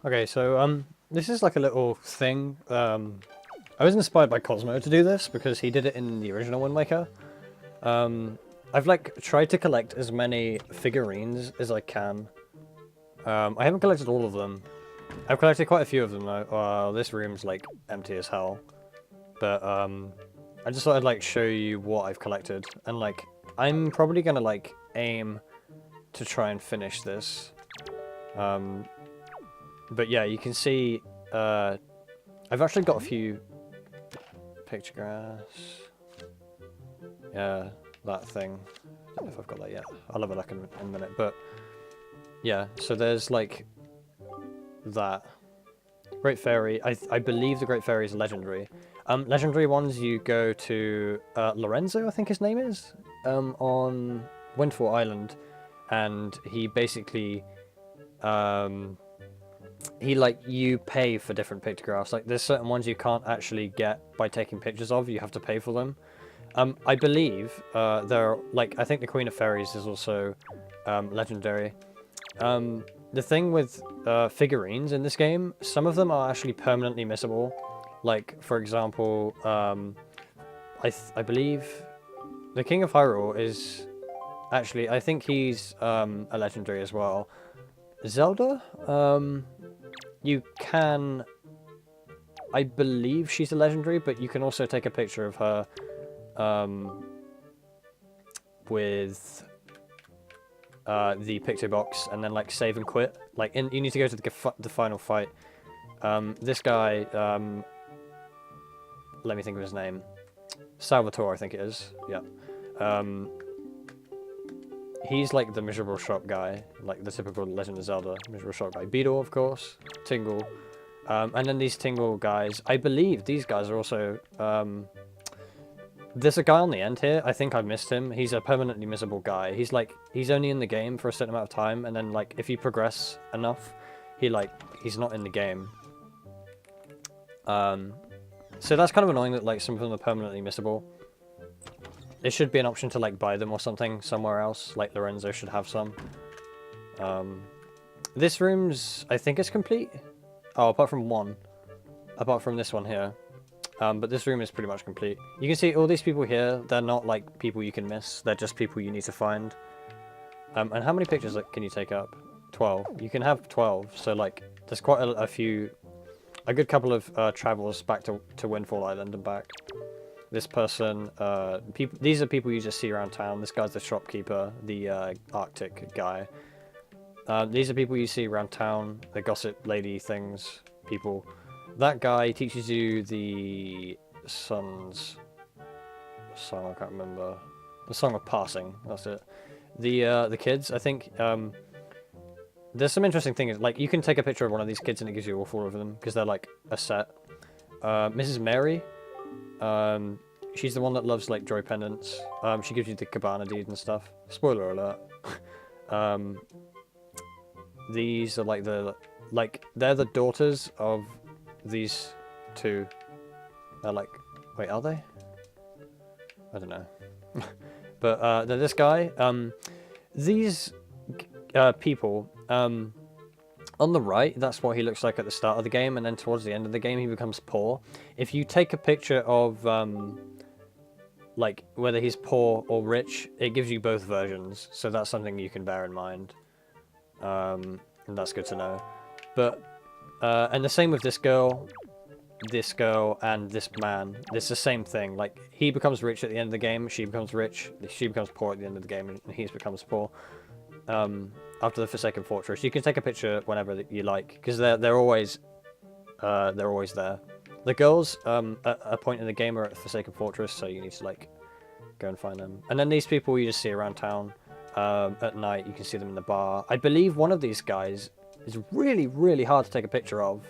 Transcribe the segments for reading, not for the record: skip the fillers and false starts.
Okay, so this is like a little thing. I was inspired by Cosmo to do this because he did it in the original Wind Waker. I've like tried to collect as many figurines as I can. I haven't collected all of them. I've collected quite a few of them though. This room's like empty as hell. But I just thought I'd like show you what I've collected, and like I'm probably gonna like aim to try and finish this. But yeah, you can see I've actually got a few pictographs. Yeah, that thing. I don't know if I've got that yet. I'll have a look in a minute. But yeah, so there's like that. Great Fairy. I believe the Great Fairy is legendary. Legendary ones you go to Lorenzo, I think his name is, on Windfall Island, and he basically you pay for different pictographs. Like there's certain ones you can't actually get by taking pictures of. You have to pay for them. I believe there are, like, I think the Queen of Fairies is also legendary. The thing with figurines in this game, some of them are actually permanently missable. Like, for example, I believe the King of Hyrule is actually, I think he's a legendary as well. Zelda, you can, I believe she's a legendary, but you can also take a picture of her with the picture box and then like save and quit. Like you need to go to the final fight. This guy, let me think of his name. Salvatore, I think it is. Yeah. He's like the miserable shop guy, like the typical Legend of Zelda miserable shop guy. Beedle, of course. Tingle. And then these Tingle guys, I believe these guys are also... there's a guy on the end here. I think I missed him. He's a permanently missable guy. He's like, he's only in the game for a certain amount of time, and then like if you progress enough, he's not in the game. So that's kind of annoying that like some of them are permanently missable. There should be an option to like buy them or something somewhere else. Like Lorenzo should have some. This room's, I think it's complete. Oh, apart from one. Apart from this one here. But this room is pretty much complete. You can see all these people here, they're not like people you can miss. They're just people you need to find. And how many pictures can you take up? 12. You can have 12, so like there's quite a good couple of travels back to Windfall Island and back. This person, these are people you just see around town. This guy's the shopkeeper, the Arctic guy. These are people you see around town, the gossip lady things, people. That guy teaches you the sun's song, I can't remember. The Song of Passing, that's it. The kids, I think, there's some interesting things. Like, you can take a picture of one of these kids and it gives you all four of them, because they're like a set. Mrs. Mary, she's the one that loves like joy pendants. She gives you the cabana deed and stuff. Spoiler alert. These are like they're the daughters of these two. They're like, wait, are they? I don't know. But they're this guy. These people, on the right, that's what he looks like at the start of the game, and then towards the end of the game he becomes poor. If you take a picture of like whether he's poor or rich, it gives you both versions, so that's something you can bear in mind. And that's good to know. But and the same with this girl, and this man. It's the same thing. Like, he becomes rich at the end of the game, she becomes rich, she becomes poor at the end of the game, and he becomes poor. After the Forsaken Fortress, you can take a picture whenever you like, because they're always there. The girls at a point in the game are at the Forsaken Fortress, so you need to like go and find them. And then these people you just see around town. At night, you can see them in the bar. I believe one of these guys is really, really hard to take a picture of,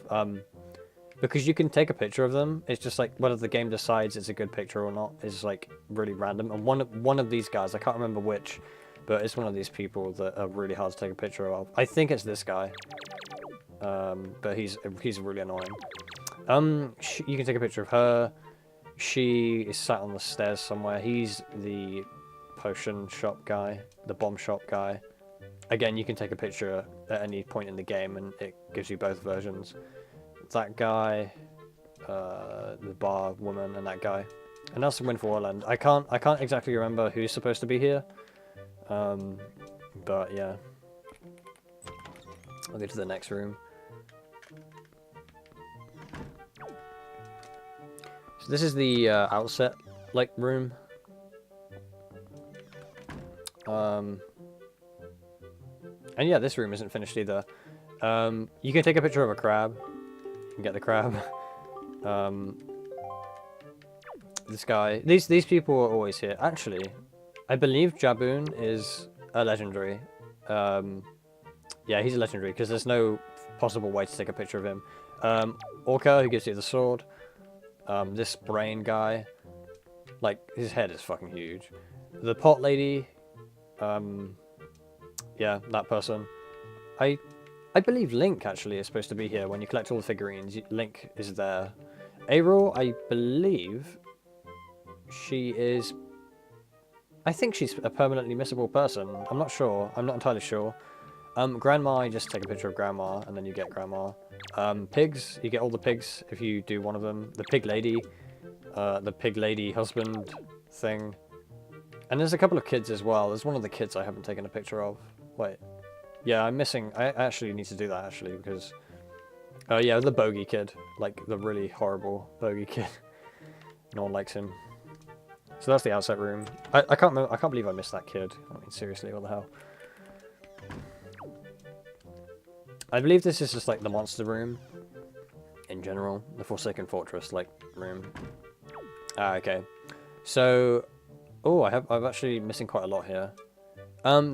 because you can take a picture of them. It's just like whether the game decides it's a good picture or not is like really random. And one of these guys, I can't remember which, but it's one of these people that are really hard to take a picture of. I think it's this guy, but he's really annoying. You can take a picture of her. She is sat on the stairs somewhere. He's the potion shop guy, the bomb shop guy. again, you can take a picture at any point in the game, and it gives you both versions. That guy, the bar woman, and that guy, and that's Windfall Island. I can't exactly remember who's supposed to be here, but yeah. I'll go to the next room. So this is the Outset like room. And yeah, this room isn't finished either. You can take a picture of a crab. You can get the crab. This guy. These people are always here. Actually, I believe Jaboon is a legendary. Yeah, he's a legendary because there's no possible way to take a picture of him. Orca, who gives you the sword. This brain guy. Like, his head is fucking huge. The pot lady. Yeah, that person. I believe Link actually is supposed to be here. When you collect all the figurines, Link is there. Aeril, I believe she is... I think she's a permanently missable person. I'm not sure. I'm not entirely sure. Grandma, you just take a picture of Grandma, and then you get Grandma. Pigs, you get all the pigs if you do one of them. The pig lady husband thing. And there's a couple of kids as well. There's one of the kids I haven't taken a picture of. Wait. Yeah, I'm missing... I actually need to do that, actually, because... yeah, the bogey kid. Like, the really horrible bogey kid. No one likes him. So that's the Outset room. I can't believe I missed that kid. I mean, seriously, what the hell? I believe this is just, like, the monster room. In general. The Forsaken Fortress, like, room. Ah, okay. So... Oh, I'm actually missing quite a lot here.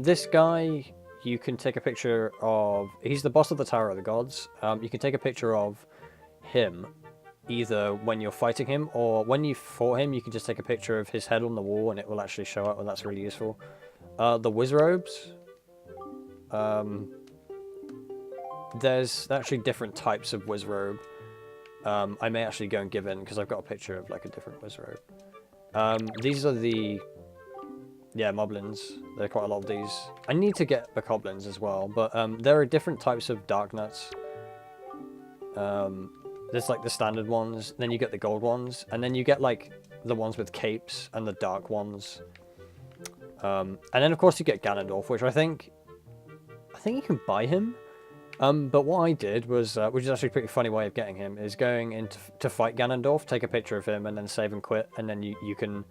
This guy, you can take a picture of... He's the boss of the Tower of the Gods. You can take a picture of him, either when you're fighting him, or when you fought him, you can just take a picture of his head on the wall, and it will actually show up, and that's really useful. The Wizrobes. There's actually different types of Wizrobe. I may actually go and give in, because I've got a picture of, like, a different Wizrobe. These are the... Yeah, Moblins. There are quite a lot of these. I need to get the Bokoblins as well, but there are different types of Dark Nuts. There's like the standard ones, then you get the gold ones, and then you get like the ones with capes and the dark ones. And then of course you get Ganondorf, which I think you can buy him. But what I did was, which is actually a pretty funny way of getting him, is going in to fight Ganondorf, take a picture of him, and then save and quit, and then you can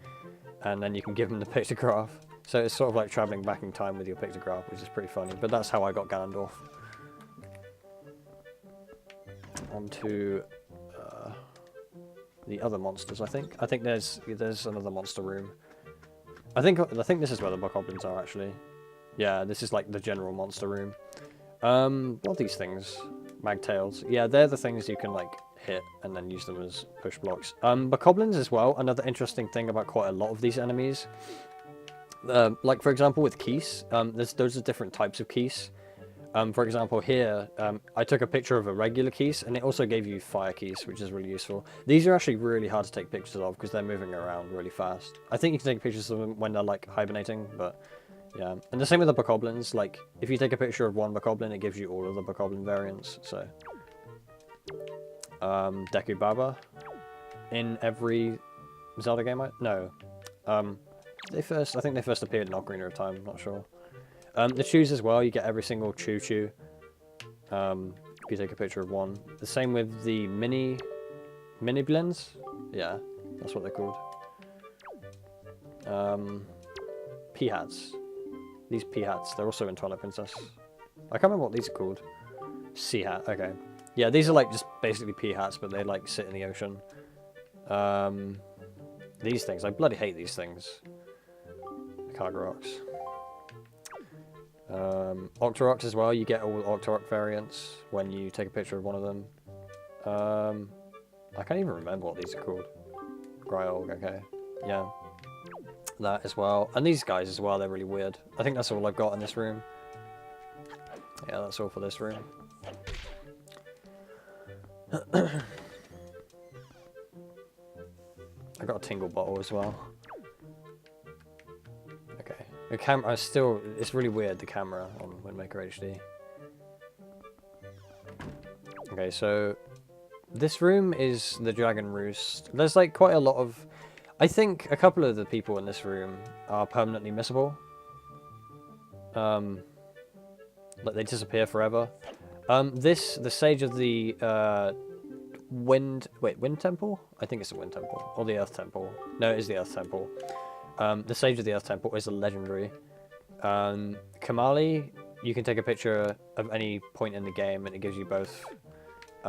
give him the pictograph. So it's sort of like traveling back in time with your pictograph, which is pretty funny. But that's how I got Ganondorf. On to the other monsters, I think. I think there's another monster room. I think this is where the Bokoblins are actually. Yeah, this is like the general monster room. What are these things? Magtails. Yeah, they're the things you can like hit and then use them as push blocks. Bokoblins as well, another interesting thing about quite a lot of these enemies. Like for example with Keese, those are different types of Keese. For example here, I took a picture of a regular Keese and it also gave you fire Keese, which is really useful. These are actually really hard to take pictures of because they're moving around really fast. I think you can take pictures of them when they're like hibernating, but yeah. And the same with the Bokoblins, like if you take a picture of one Bokoblin, it gives you all of the Bokoblin variants, so. Deku Baba in every Zelda game, no. I think they first appeared in Ocarina of Time, I'm not sure. The Chews as well, you get every single Chew. If you take a picture of one. The same with the mini blends. Yeah, that's what they're called. P-hats. These P-hats, they're also in Twilight Princess. I can't remember what these are called. C-hat, okay. Yeah, these are like just basically P-hats, but they like sit in the ocean. These things, I bloody hate these things. Kagaroks. Octoroks as well, you get all Octorok variants when you take a picture of one of them. I can't even remember what these are called. Gryolg, okay. Yeah. That as well. And these guys as well, they're really weird. I think that's all I've got in this room. Yeah, that's all for this room. I got a tingle bottle as well. Okay. The camera still, it's really weird, the camera on Wind Waker HD. Okay, so this room is the Dragon Roost. There's like quite a lot of, I think a couple of the people in this room are permanently missable. Like they disappear forever. The Sage of the Wind Temple? I think it's the Wind Temple. Or the Earth Temple. No, it is the Earth Temple. The Sage of the Earth Temple is a legendary. Kamali, you can take a picture of any point in the game and it gives you both.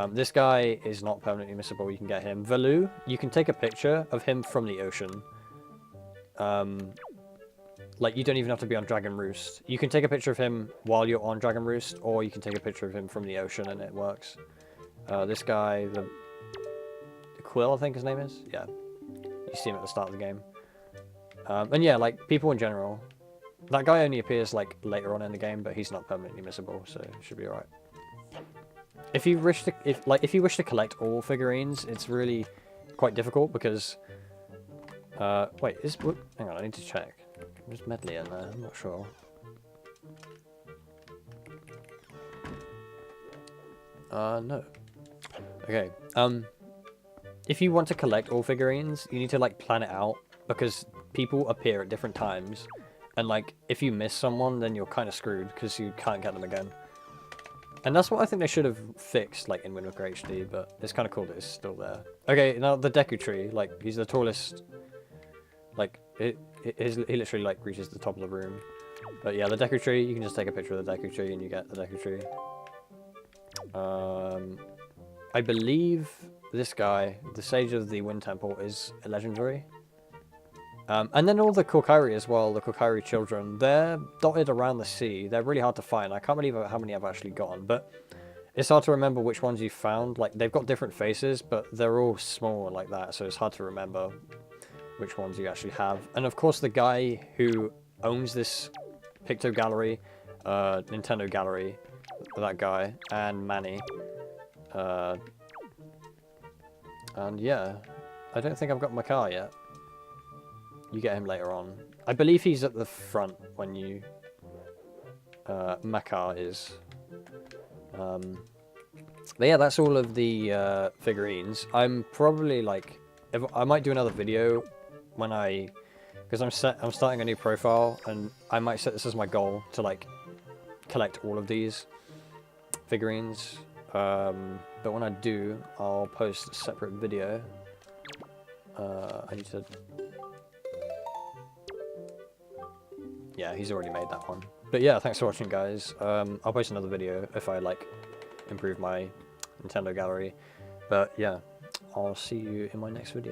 This guy is not permanently missable, you can get him. Valu, you can take a picture of him from the ocean. Like, you don't even have to be on Dragon Roost. You can take a picture of him while you're on Dragon Roost, or you can take a picture of him from the ocean and it works. This guy, the Quill, I think his name is? Yeah. You see him at the start of the game. And yeah, like, people in general. That guy only appears, like, later on in the game, but he's not permanently missable, so it should be alright. If you wish to, if you wish to collect all figurines, it's really quite difficult because, wait, hang on, I need to check. There's Medley in there, I'm not sure. No. Okay, if you want to collect all figurines, you need to, like, plan it out, because people appear at different times, and, like, if you miss someone, then you're kind of screwed, because you can't get them again. And that's what I think they should have fixed, like, in Wind Waker HD, but it's kind of cool that it's still there. Okay, now the Deku Tree, like, he's the tallest, like, he literally, like, reaches the top of the room. But yeah, the Deku Tree, you can just take a picture of the Deku Tree and you get the Deku Tree. I believe this guy, the Sage of the Wind Temple, is a legendary. And then all the Kokairi as well, the Kokairi children, they're dotted around the sea. They're really hard to find. I can't believe how many I've actually gotten, but it's hard to remember which ones you found. Like, they've got different faces, but they're all small like that, so it's hard to remember which ones you actually have. And of course, the guy who owns this Picto Gallery, Nintendo Gallery, that guy, and Manny. And yeah, I don't think I've got my car yet. You get him later on. I believe he's at the front when you... Makar is. But yeah, that's all of the figurines. I'm probably like... I might do another video when I... Because I'm starting a new profile, and I might set this as my goal to, like, collect all of these figurines. But when I do, I'll post a separate video. I need to... Yeah, he's already made that one. But yeah, thanks for watching, guys. I'll post another video if I, like, improve my Nintendo gallery. But yeah, I'll see you in my next video.